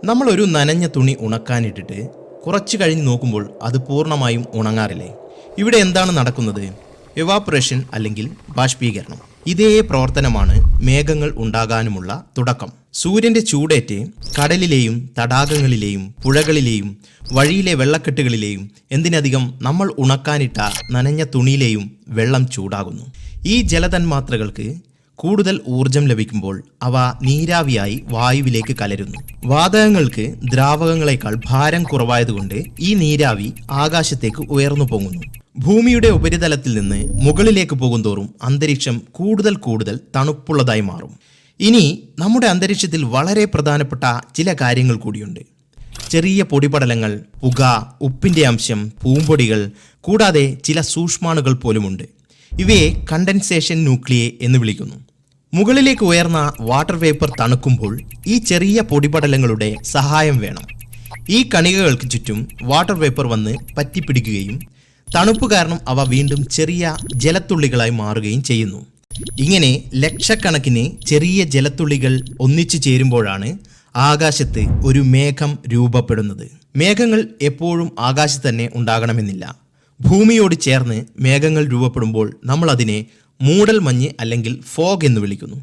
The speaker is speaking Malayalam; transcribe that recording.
നമ്മളൊരു നനഞ്ഞ തുണി ഉണക്കാനിട്ടിട്ട് കുറച്ച് കഴിഞ്ഞ് നോക്കുമ്പോൾ അത് പൂർണ്ണമായും ഉണങ്ങാറില്ലേ? ഇവിടെ എന്താണ് നടക്കുന്നത്? എവാപ്പറേഷൻ അല്ലെങ്കിൽ ബാഷ്പീകരണം. ഇതേ പ്രവർത്തനമാണ് മേഘങ്ങൾ ഉണ്ടാകാനുമുള്ള തുടക്കം. സൂര്യന്റെ ചൂടേറ്റ് കടലിലെയും തടാകങ്ങളിലെയും പുഴകളിലെയും വഴിയിലെ വെള്ളക്കെട്ടുകളിലെയും എന്തിനധികം നമ്മൾ ഉണക്കാനിട്ട നനഞ്ഞ തുണിയിലെയും വെള്ളം ചൂടാകുന്നു. ഈ ജലതന്മാത്രകൾക്ക് കൂടുതൽ ഊർജം ലഭിക്കുമ്പോൾ അവ നീരാവിയായി വായുവിലേക്ക് കലരുന്നു. വാതകങ്ങൾക്ക് ദ്രാവകങ്ങളെക്കാൾ ഭാരം കുറവായതുകൊണ്ട് ഈ നീരാവി ആകാശത്തേക്ക് ഉയർന്നു പൊങ്ങുന്നു. ഭൂമിയുടെ ഉപരിതലത്തിൽ നിന്ന് മുകളിലേക്ക് പോകുന്തോറും അന്തരീക്ഷം കൂടുതൽ തണുപ്പുള്ളതായി മാറും. ഇനി നമ്മുടെ അന്തരീക്ഷത്തിൽ വളരെ പ്രധാനപ്പെട്ട ചില കാര്യങ്ങൾ കൂടിയുണ്ട്. ചെറിയ പൊടിപടലങ്ങൾ, പുക, ഉപ്പിന്റെ അംശം, പൂമ്പൊടികൾ, കൂടാതെ ചില സൂക്ഷ്മാണുക്കൾ പോലുമുണ്ട്. ഇവയെ കണ്ടൻസേഷൻ ന്യൂക്ലിയെ എന്ന് വിളിക്കുന്നു. മുകളിലേക്ക് ഉയർന്ന വാട്ടർ വേപ്പർ തണുക്കുമ്പോൾ ഈ ചെറിയ പൊടിപടലങ്ങളുടെ സഹായം വേണം. ഈ കണികകൾക്ക് ചുറ്റും വാട്ടർ വേപ്പർ വന്ന് പറ്റിപ്പിടിക്കുകയും തണുപ്പ് കാരണം അവ വീണ്ടും ചെറിയ ജലത്തുള്ളികളായി മാറുകയും ചെയ്യുന്നു. ഇങ്ങനെ ലക്ഷക്കണക്കിന് ചെറിയ ജലത്തുള്ളികൾ ഒന്നിച്ചു ചേരുമ്പോഴാണ് ആകാശത്ത് ഒരു മേഘം രൂപപ്പെടുന്നത്. മേഘങ്ങൾ എപ്പോഴും ആകാശത്ത് തന്നെ ഉണ്ടാകണമെന്നില്ല. ഭൂമിയോട് ചേർന്ന് മേഘങ്ങൾ രൂപപ്പെടുമ്പോൾ നമ്മൾ അതിനെ മൂടൽ മഞ്ഞ് അല്ലെങ്കിൽ ഫോഗ് എന്ന് വിളിക്കുന്നു.